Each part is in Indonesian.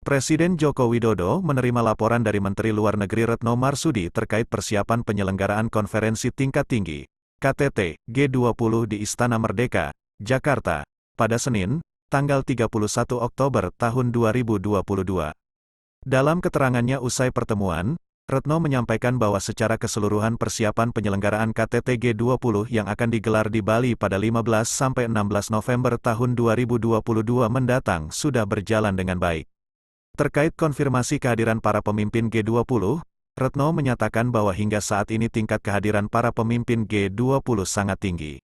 Presiden Joko Widodo menerima laporan dari Menteri Luar Negeri Retno Marsudi terkait persiapan penyelenggaraan konferensi tingkat tinggi, KTT, G20 di Istana Merdeka, Jakarta, pada Senin, tanggal 31 Oktober tahun 2022. Dalam keterangannya usai pertemuan, Retno menyampaikan bahwa secara keseluruhan persiapan penyelenggaraan KTT G20 yang akan digelar di Bali pada 15–16 November tahun 2022 mendatang sudah berjalan dengan baik. Terkait konfirmasi kehadiran para pemimpin G20, Retno menyatakan bahwa hingga saat ini tingkat kehadiran para pemimpin G20 sangat tinggi.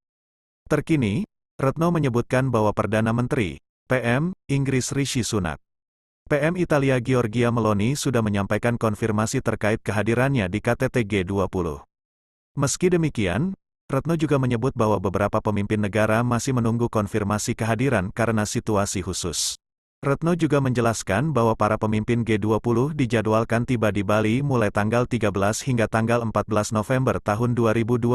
Terkini, Retno menyebutkan bahwa Perdana Menteri, PM, Inggris Rishi Sunak, PM Italia Giorgia Meloni sudah menyampaikan konfirmasi terkait kehadirannya di KTT G20. Meski demikian, Retno juga menyebut bahwa beberapa pemimpin negara masih menunggu konfirmasi kehadiran karena situasi khusus. Retno juga menjelaskan bahwa para pemimpin G20 dijadwalkan tiba di Bali mulai tanggal 13 hingga tanggal 14 November tahun 2022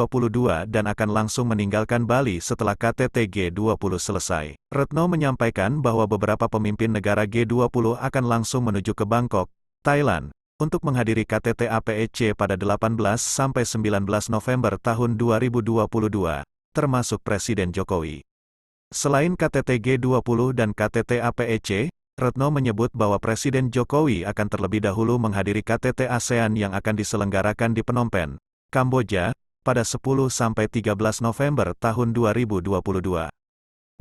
dan akan langsung meninggalkan Bali setelah KTT G20 selesai. Retno menyampaikan bahwa beberapa pemimpin negara G20 akan langsung menuju ke Bangkok, Thailand, untuk menghadiri KTT APEC pada 18–19 November tahun 2022, termasuk Presiden Jokowi. Selain KTT G20 dan KTT APEC, Retno menyebut bahwa Presiden Jokowi akan terlebih dahulu menghadiri KTT ASEAN yang akan diselenggarakan di Phnom Penh, Kamboja, pada 10–13 November tahun 2022.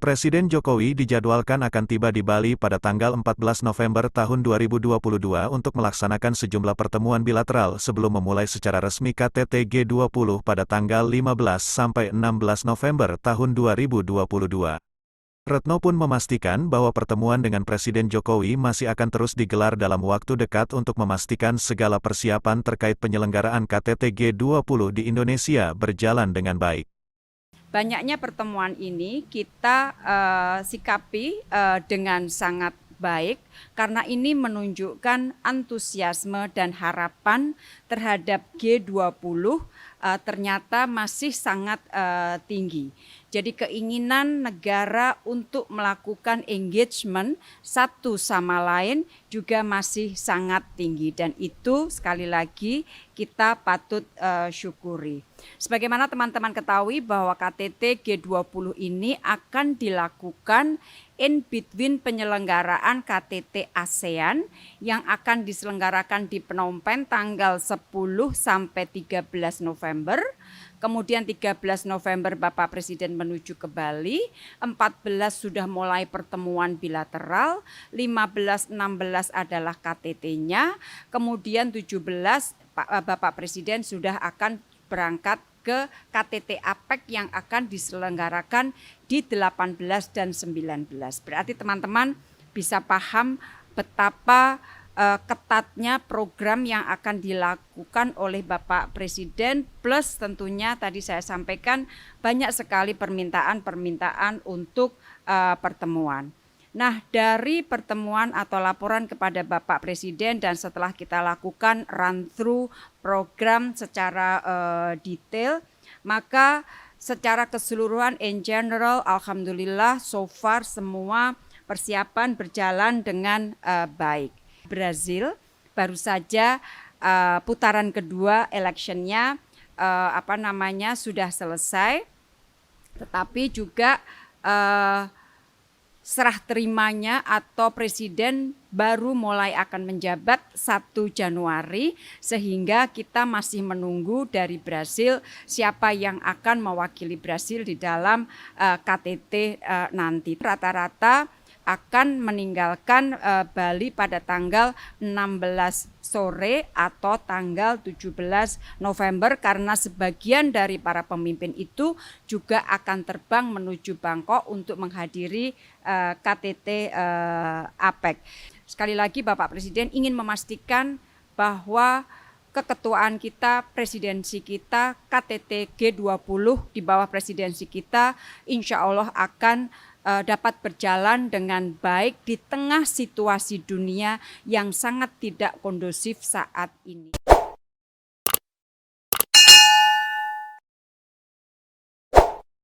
Presiden Jokowi dijadwalkan akan tiba di Bali pada tanggal 14 November tahun 2022 untuk melaksanakan sejumlah pertemuan bilateral sebelum memulai secara resmi KTT G20 pada tanggal 15–16 November tahun 2022. Retno pun memastikan bahwa pertemuan dengan Presiden Jokowi masih akan terus digelar dalam waktu dekat untuk memastikan segala persiapan terkait penyelenggaraan KTT G20 di Indonesia berjalan dengan baik. Banyaknya pertemuan ini kita sikapi dengan sangat baik karena ini menunjukkan antusiasme dan harapan terhadap G20 ternyata masih sangat tinggi. Jadi keinginan negara untuk melakukan engagement satu sama lain juga masih sangat tinggi dan itu sekali lagi kita patut syukuri. Sebagaimana teman-teman ketahui bahwa KTT G20 ini akan dilakukan in between penyelenggaraan KTT ASEAN yang akan diselenggarakan di Phnom Penh tanggal 10–13 November. Kemudian 13 November Bapak Presiden menuju ke Bali, 14 sudah mulai pertemuan bilateral, 15–16 adalah KTT-nya, kemudian 17 Bapak Presiden sudah akan berangkat ke KTT APEC yang akan diselenggarakan di 18 dan 19. Berarti teman-teman bisa paham betapa ketatnya program yang akan dilakukan oleh Bapak Presiden plus tentunya tadi saya sampaikan banyak sekali permintaan untuk pertemuan. Nah, dari pertemuan atau laporan kepada Bapak Presiden dan setelah kita lakukan run through program secara detail, maka secara keseluruhan in general alhamdulillah so far semua persiapan berjalan dengan baik. Brazil baru saja putaran kedua electionnya sudah selesai, tetapi juga serah terimanya atau presiden baru mulai akan menjabat 1 Januari sehingga kita masih menunggu dari Brasil siapa yang akan mewakili Brasil di dalam KTT nanti. Rata-rata akan meninggalkan Bali pada tanggal 16 sore atau tanggal 17 November karena sebagian dari para pemimpin itu juga akan terbang menuju Bangkok untuk menghadiri KTT APEC. Sekali lagi Bapak Presiden ingin memastikan bahwa keketuaan kita, presidensi kita, KTT G20 di bawah presidensi kita insya Allah akan dapat berjalan dengan baik di tengah situasi dunia yang sangat tidak kondusif saat ini.